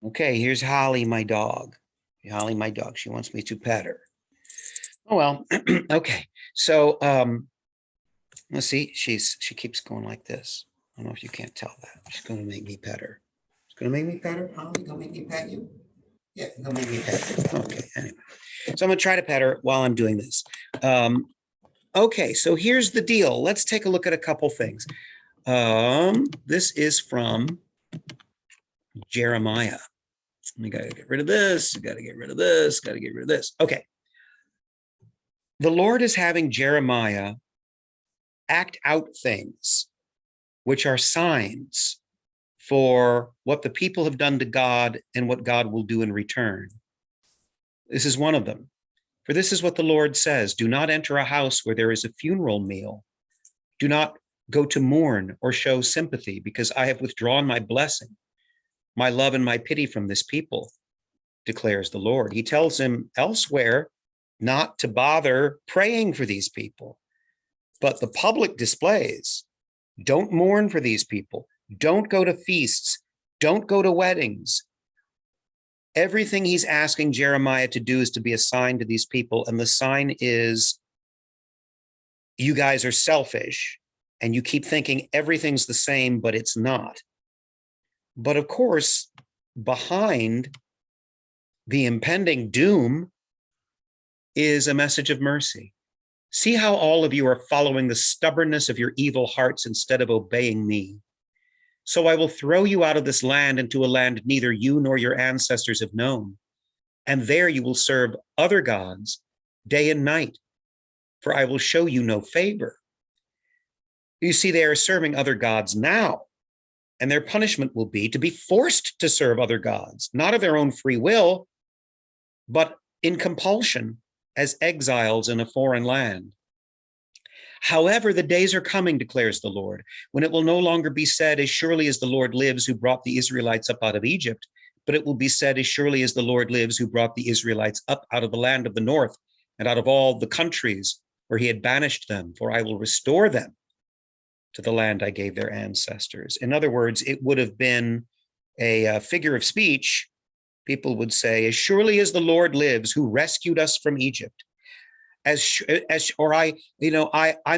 Okay, here's Holly, my dog. Holly, my dog. She wants me to pet her. Oh, well, okay. So let's see. She keeps going like this. I don't know if you can't tell that. She's going to make me pet her. She's going to make me pet her. Holly, going to make me pet you? Yeah, going to make me pet you. Okay, anyway. So I'm going to try to pet her while I'm doing this. Okay, so here's the deal. Let's take a look at a couple things. This is from Jeremiah. We got to get rid of this. Got to get rid of this. Got to get rid of this. Okay. The Lord is having Jeremiah act out things which are signs for what the people have done to God and what God will do in return. This is one of them. For this is what the Lord says: do not enter a house where there is a funeral meal. Do not go to mourn or show sympathy, because I have withdrawn my blessing, my love and my pity from this people, declares the Lord. He tells him elsewhere not to bother praying for these people, but the public displays: don't mourn for these people, don't go to feasts, don't go to weddings. Everything he's asking Jeremiah to do is to be a sign to these people, and the sign is, you guys are selfish and you keep thinking everything's the same, but it's not. But of course, behind the impending doom is a message of mercy. See how all of you are following the stubbornness of your evil hearts instead of obeying me. So I will throw you out of this land into a land neither you nor your ancestors have known. And there you will serve other gods day and night, for I will show you no favor. You see, they are serving other gods now, and their punishment will be to be forced to serve other gods, not of their own free will, but in compulsion as exiles in a foreign land. However, the days are coming, declares the Lord, when it will no longer be said, as surely as the Lord lives who brought the Israelites up out of Egypt, but it will be said, as surely as the Lord lives who brought the Israelites up out of the land of the north and out of all the countries where he had banished them, for I will restore them to the land I gave their ancestors. In other words, it would have been a figure of speech. People would say, as surely as the Lord lives who rescued us from Egypt, I'm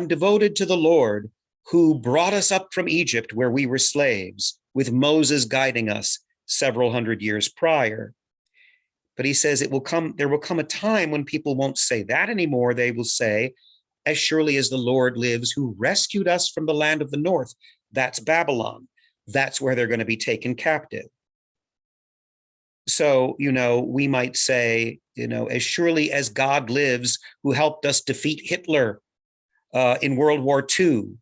devoted to the Lord who brought us up from Egypt where we were slaves, with Moses guiding us several hundred years prior. But he says there will come a time when people won't say that anymore. They will say, as surely as the Lord lives who rescued us from the land of the north. That's Babylon. That's where they're going to be taken captive. So, we might say, as surely as God lives who helped us defeat Hitler in World War II.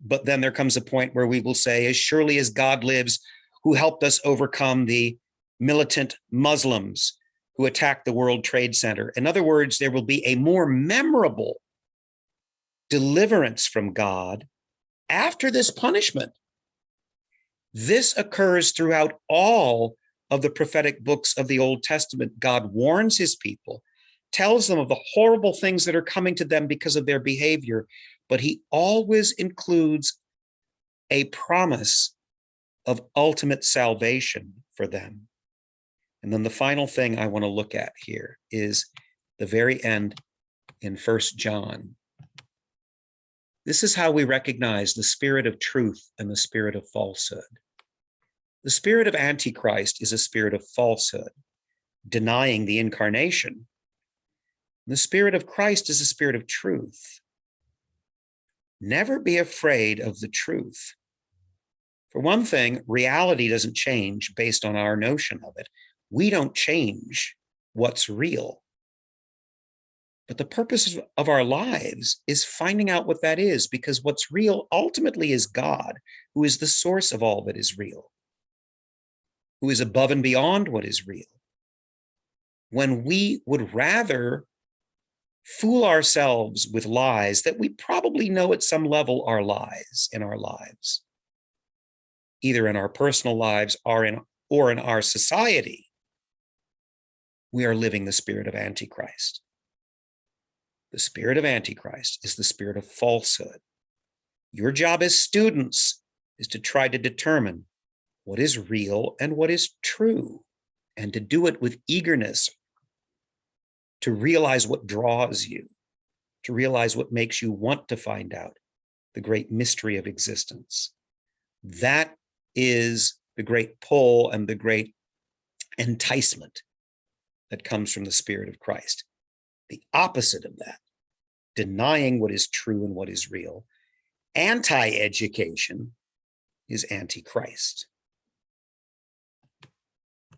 But then there comes a point where we will say, as surely as God lives who helped us overcome the militant Muslims who attacked the World Trade Center. In other words, there will be a more memorable deliverance from God after this punishment. This occurs throughout all of the prophetic books of the Old Testament. God warns his people, tells them of the horrible things that are coming to them because of their behavior, but he always includes a promise of ultimate salvation for them. And then the final thing I want to look at here is the very end in 1 John. This is how we recognize the spirit of truth and the spirit of falsehood. The spirit of Antichrist is a spirit of falsehood, denying the incarnation. The spirit of Christ is a spirit of truth. Never be afraid of the truth. For one thing, reality doesn't change based on our notion of it. We don't change what's real. But the purpose of our lives is finding out what that is, because what's real ultimately is God, who is the source of all that is real, who is above and beyond what is real. When we would rather fool ourselves with lies that we probably know at some level are lies in our lives, either in our personal lives or in our society, we are living the spirit of Antichrist. The spirit of Antichrist is the spirit of falsehood. Your job as students is to try to determine what is real and what is true. and to do it with eagerness, to realize what draws you, to realize what makes you want to find out the great mystery of existence. That is the great pull and the great enticement that comes from the Spirit of Christ. The opposite of that, denying what is true and what is real, anti-education, is anti-Christ.